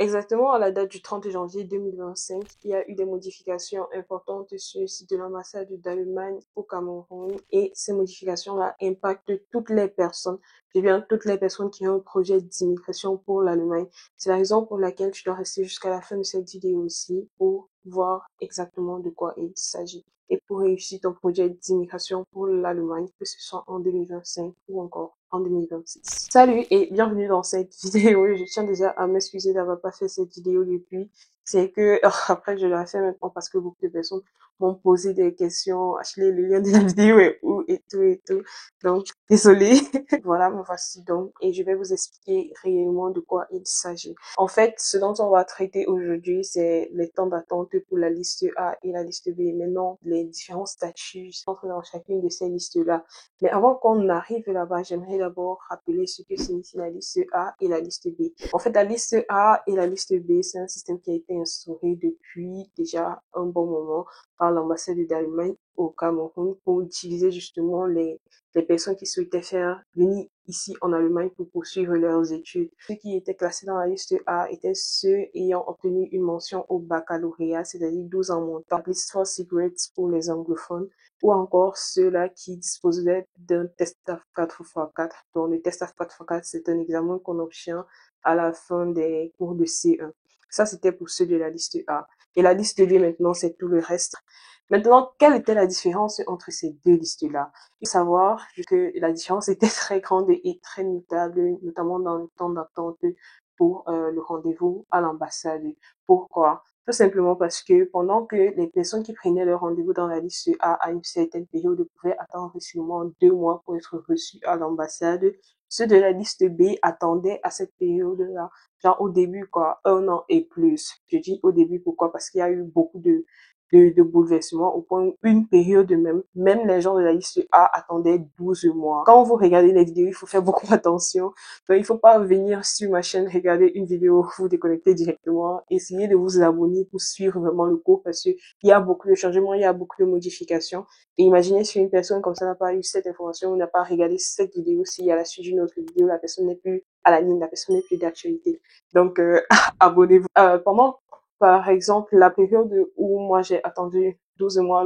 Exactement à la date du 30 janvier 2025, il y a eu des modifications importantes sur le site de l'ambassade d'Allemagne au Cameroun et ces modifications-là impactent toutes les personnes, et bien toutes les personnes qui ont un projet d'immigration pour l'Allemagne. C'est la raison pour laquelle tu dois rester jusqu'à la fin de cette vidéo aussi pour voir exactement de quoi il s'agit. Et pour réussir ton projet d'immigration pour l'Allemagne, que ce soit en 2025 ou encore en 2026. Salut et bienvenue dans cette vidéo. Je tiens déjà à m'excuser d'avoir pas fait cette vidéo depuis. C'est que après je la fais maintenant parce que beaucoup de personnes m'ont posé des questions. Ashley, le lien de la vidéo est où et tout et tout. Donc désolée. Voilà, me voici donc et je vais vous expliquer réellement de quoi il s'agit. En fait, ce dont on va traiter aujourd'hui, c'est les temps d'attente pour la liste A et la liste B. Maintenant, les différents statuts entre dans chacune de ces listes-là. Mais avant qu'on arrive là-bas, j'aimerais d'abord rappeler ce que signifie la liste A et la liste B. En fait, la liste A et la liste B, c'est un système qui a été instauré depuis déjà un bon moment par l'ambassade d'Allemagne au Cameroun pour utiliser justement les personnes qui souhaitaient faire venir ici en Allemagne pour poursuivre leurs études. Ceux qui étaient classés dans la liste A étaient ceux ayant obtenu une mention au baccalauréat, c'est-à-dire 12 en montant, plus 4 secrets pour les anglophones, ou encore ceux-là qui disposaient d'un test TAF 4x4. Donc, le test TAF 4x4, c'est un examen qu'on obtient à la fin des cours de C1. Ça, c'était pour ceux de la liste A. Et la liste B, maintenant, c'est tout le reste. Maintenant, quelle était la différence entre ces deux listes-là? Il faut savoir que la différence était très grande et très notable, notamment dans le temps d'attente pour le rendez-vous à l'ambassade. Pourquoi? Tout simplement parce que pendant que les personnes qui prenaient leur rendez-vous dans la liste A à une certaine période pouvaient attendre seulement 2 mois pour être reçus à l'ambassade, ceux de la liste B attendaient à cette période-là, genre au début, quoi, 1 an et plus. Je dis au début, pourquoi? Parce qu'il y a eu beaucoup de bouleversements au point où une période même les gens de la liste A attendaient 12 mois. Quand vous regardez les vidéos, il faut faire beaucoup attention. Donc, il faut pas venir sur ma chaîne, regarder une vidéo, vous déconnecter directement, essayez de vous abonner pour suivre vraiment le cours parce que il y a beaucoup de changements, il y a beaucoup de modifications. Et imaginez si une personne comme ça n'a pas eu cette information, n'a pas regardé cette vidéo, si à la suite d'une autre vidéo, la personne n'est plus à la ligne, la personne n'est plus d'actualité. Donc, abonnez-vous. Pendant par exemple, la période où moi j'ai attendu 12 mois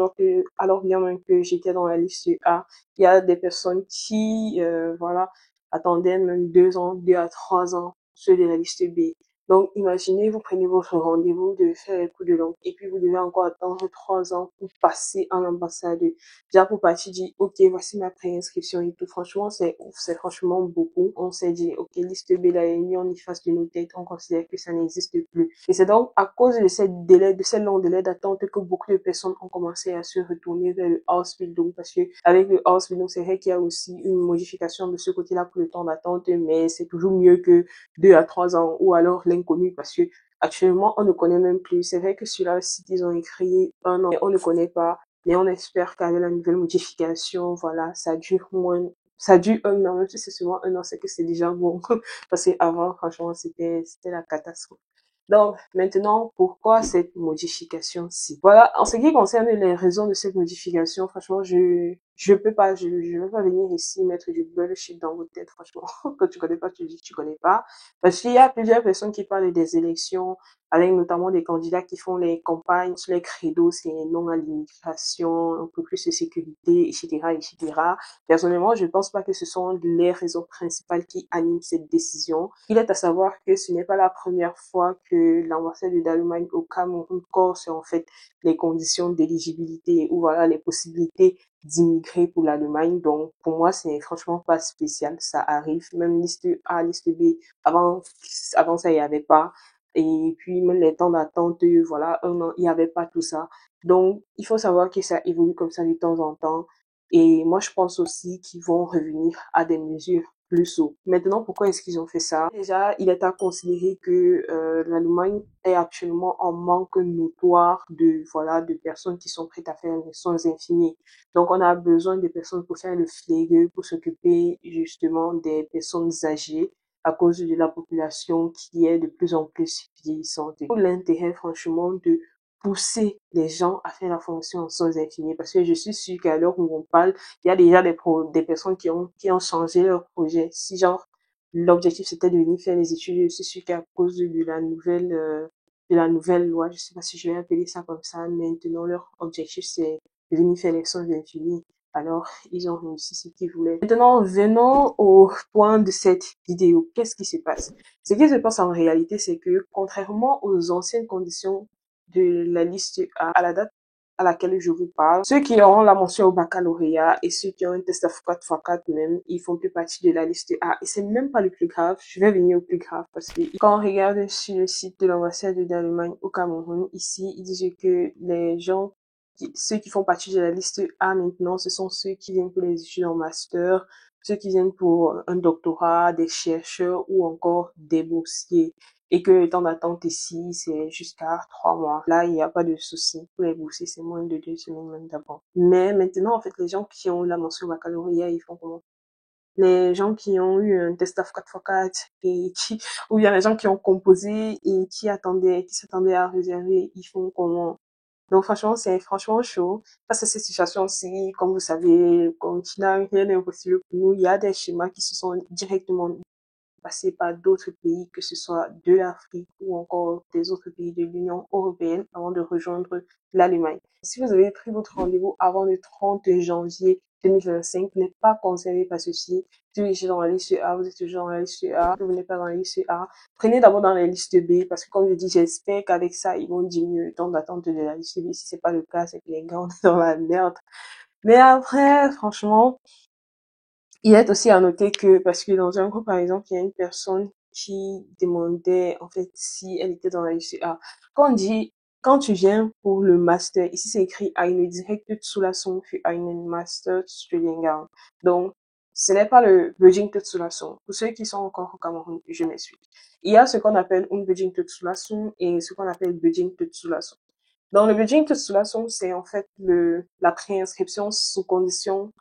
alors bien même que j'étais dans la liste A, il y a des personnes qui, voilà, attendaient même 2 ans, 2 à 3 ans, ceux de la liste B. Donc, imaginez, vous prenez votre rendez-vous, de faire le coup de langue, et puis vous devez encore attendre 3 ans pour passer en ambassade. Déjà, pour partir dire, ok, voici ma préinscription et tout. Franchement, c'est franchement beaucoup. On s'est dit, ok, liste B, là, on y fasse de nos têtes, on considère que ça n'existe plus. Et c'est donc à cause de ces longs délais d'attente que beaucoup de personnes ont commencé à se retourner vers le house building parce que avec le house building, c'est vrai qu'il y a aussi une modification de ce côté-là pour le temps d'attente, mais c'est toujours mieux que 2 à 3 ans ou alors l'inconnu parce que actuellement, on ne connaît même plus. C'est vrai que sur la site, ils ont écrit 1 an, mais on ne connaît pas. Mais on espère qu'avec la nouvelle modification, voilà, ça dure 1 an, même si c'est seulement 1 an, c'est que c'est déjà bon. Parce qu'avant, franchement, c'était la catastrophe. Donc, maintenant, pourquoi cette modification-ci? Voilà, en ce qui concerne les raisons de cette modification, franchement, je peux pas, je veux pas venir ici mettre du bullshit dans votre tête, franchement. Quand tu connais pas, tu dis que tu connais pas. Parce qu'il y a plusieurs personnes qui parlent des élections, avec notamment des candidats qui font les campagnes sur les credos, c'est non à l'immigration, un peu plus de sécurité, etc., etc. Personnellement, je ne pense pas que ce sont les raisons principales qui animent cette décision. Il est à savoir que ce n'est pas la première fois que l'ambassade d'Allemagne au Cameroun corse en fait les conditions d'éligibilité ou voilà les possibilités d'immigrer pour l'Allemagne. Donc, pour moi, c'est franchement pas spécial. Ça arrive. Même liste A, liste B. Avant ça, il n'y avait pas. Et puis, même les temps d'attente, voilà, 1 an, il n'y avait pas tout ça. Donc, il faut savoir que ça évolue comme ça de temps en temps. Et moi, je pense aussi qu'ils vont revenir à des mesures plus haut. Maintenant, pourquoi est-ce qu'ils ont fait ça? Déjà, il est à considérer que l'Allemagne est actuellement en manque notoire de personnes qui sont prêtes à faire les soins infirmiers. Donc, on a besoin de personnes pour faire le flégueux, pour s'occuper justement des personnes âgées à cause de la population qui est de plus en plus vieillissante. Pour l'intérêt, franchement, de pousser les gens à faire la formation en soins infirmiers parce que je suis sûre qu'à l'heure où on parle, il y a déjà des personnes qui ont changé leur projet. Si genre, l'objectif c'était de venir faire les études. C'est sûr qu'à cause de la nouvelle loi, je sais pas si je vais appeler ça comme ça, maintenant leur objectif c'est de venir faire les soins infirmiers. Alors, ils ont réussi ce qu'ils voulaient. Maintenant, venons au point de cette vidéo. Qu'est-ce qui se passe? Ce qui se passe en réalité, c'est que contrairement aux anciennes conditions de la liste A, à la date à laquelle je vous parle, ceux qui auront la mention au baccalauréat et ceux qui ont un test à 4x4 même, ils font plus partie de la liste A. Et c'est même pas le plus grave. Je vais venir au plus grave parce que quand on regarde sur le site de l'ambassade d'Allemagne au Cameroun, ici, ils disent que les gens ceux qui font partie de la liste A maintenant, ce sont ceux qui viennent pour les études en master, ceux qui viennent pour un doctorat, des chercheurs ou encore des boursiers. Et que le temps d'attente ici, c'est jusqu'à 3 mois. Là, il n'y a pas de souci. Pour les boursiers, c'est moins de 2 semaines même d'avant. Mais maintenant, en fait, les gens qui ont eu la mention baccalauréat, ils font comment? Les gens qui ont eu un test of 4x4 ou bien les gens qui ont composé et qui s'attendaient à réserver, ils font comment? Donc franchement, c'est franchement chaud. Face à cette situation-ci, comme vous savez, le continent, rien n'est impossible pour nous. Il y a des schémas qui se sont directement passer par d'autres pays, que ce soit de l'Afrique ou encore des autres pays de l'Union européenne avant de rejoindre l'Allemagne. Si vous avez pris votre rendez-vous avant le 30 janvier 2025, vous n'êtes pas concerné par ceci. Si vous êtes dans la liste A, vous êtes toujours dans la liste A, vous n'êtes pas dans la liste A. Prenez d'abord dans la liste B parce que comme je dis, j'espère qu'avec ça, ils vont diminuer le temps d'attente de la liste B. Si c'est pas le cas, c'est que les gars, on est dans la merde. Mais après, franchement, il est aussi à noter que, parce que dans un groupe, par exemple, il y a une personne qui demandait, en fait, si elle était dans la liste A. Quand on dit, quand tu viens pour le master, ici c'est écrit eine direkte Zulassung für einen Masterstudiengang. Donc, ce n'est pas le Bedingte Zulassung. Pour ceux qui sont encore au Cameroun, je m'explique. Il y a ce qu'on appelle une Bedingte Zulassung et ce qu'on appelle Bedingte Zulassung. Dans le Bedingte Zulassung, c'est en fait la préinscription sous condition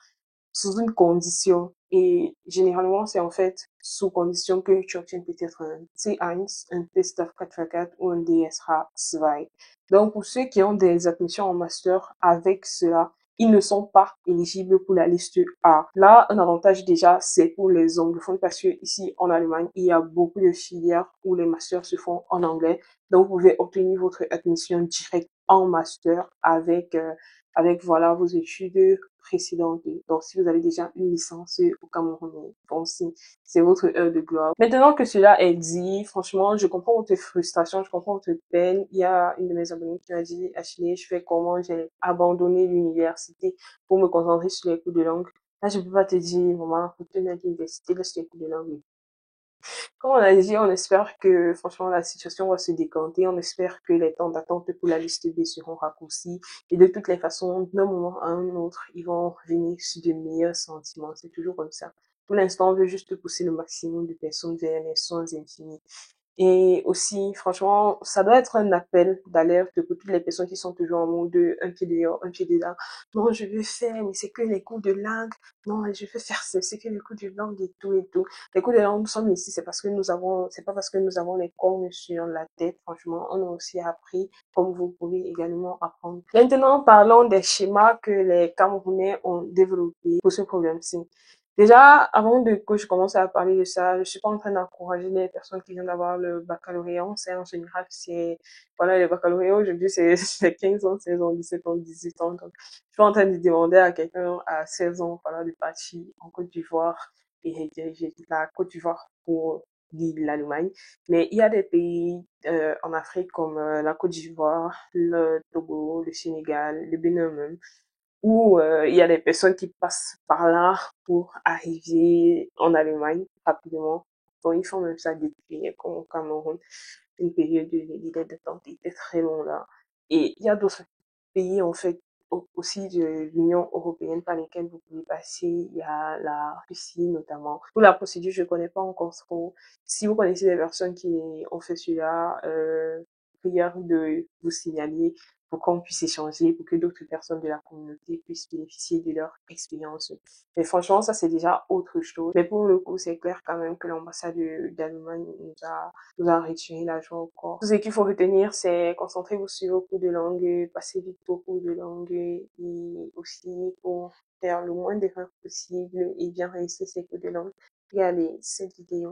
sous une condition. Et généralement, c'est en fait sous condition que tu obtiens peut-être un C1, un test of 4x4 ou un DSH2. Donc, pour ceux qui ont des admissions en master avec cela, ils ne sont pas éligibles pour la liste A. Là, un avantage déjà, c'est pour les anglophones parce que ici, en Allemagne, il y a beaucoup de filières où les masters se font en anglais. Donc, vous pouvez obtenir votre admission directe en master avec voilà vos études précédentes. Donc, si vous avez déjà une licence au Cameroun, bon, c'est votre heure de gloire. Maintenant que cela est dit, franchement, je comprends votre frustration, je comprends votre peine. Il y a une de mes abonnées qui m'a dit, Ashley, je fais comment? J'ai abandonné l'université pour me concentrer sur les cours de langue. Là, je peux pas te dire, maman, faut tenir à l'université, laisse les cours de langue. Comme on a dit, on espère que franchement la situation va se décanter. On espère que les temps d'attente pour la liste B seront raccourcis. Et de toutes les façons, d'un moment à un autre, ils vont revenir sur de meilleurs sentiments. C'est toujours comme ça. Pour l'instant, on veut juste pousser le maximum de personnes vers les soins infinis. Et aussi, franchement, ça doit être un appel d'alerte pour toutes les personnes qui sont toujours en mode un pied dehors, un pied dedans. Non, je veux faire, mais c'est que les cours de langue. Non, je veux faire c'est que les cours de langue et tout et tout. Les cours de langue, nous sommes ici, c'est pas parce que nous avons les cornes sur la tête. Franchement, on a aussi appris, comme vous pouvez également apprendre. Maintenant, parlons des schémas que les Camerounais ont développés pour ce problème-ci. Déjà, avant de que je commence à parler de ça, je suis pas en train d'encourager les personnes qui viennent d'avoir le baccalauréat. On sait en général, c'est, voilà, le baccalauréat aujourd'hui, c'est 15 ans, 16 ans, 17 ans, 18 ans. Donc, je suis pas en train de demander à quelqu'un à 16 ans, voilà, de partir en Côte d'Ivoire et diriger la Côte d'Ivoire pour l'Allemagne. Mais il y a des pays en Afrique comme la Côte d'Ivoire, le Togo, le Sénégal, le Bénin même, où il y a des personnes qui passent par là pour arriver en Allemagne rapidement. Donc, ils font même ça depuis, comme au Cameroun, une période de délai d'attente était très longue là. Et il y a d'autres pays, en fait, aussi de l'Union européenne par lesquels vous pouvez passer. Il y a la Russie notamment. Pour la procédure, je connais pas encore trop. Si vous connaissez des personnes qui ont fait cela, prière de vous signaler pour qu'on puisse échanger, pour que d'autres personnes de la communauté puissent bénéficier de leur expérience. Mais franchement, ça, c'est déjà autre chose. Mais pour le coup, c'est clair quand même que l'ambassade d'Allemagne nous a retiré la joie au corps. Tout ce qu'il faut retenir, c'est concentrez-vous sur vos cours de langue, passez vite vos cours de langue et aussi pour faire le moins d'erreurs possible et bien réussir ces cours de langue. Regardez cette vidéo.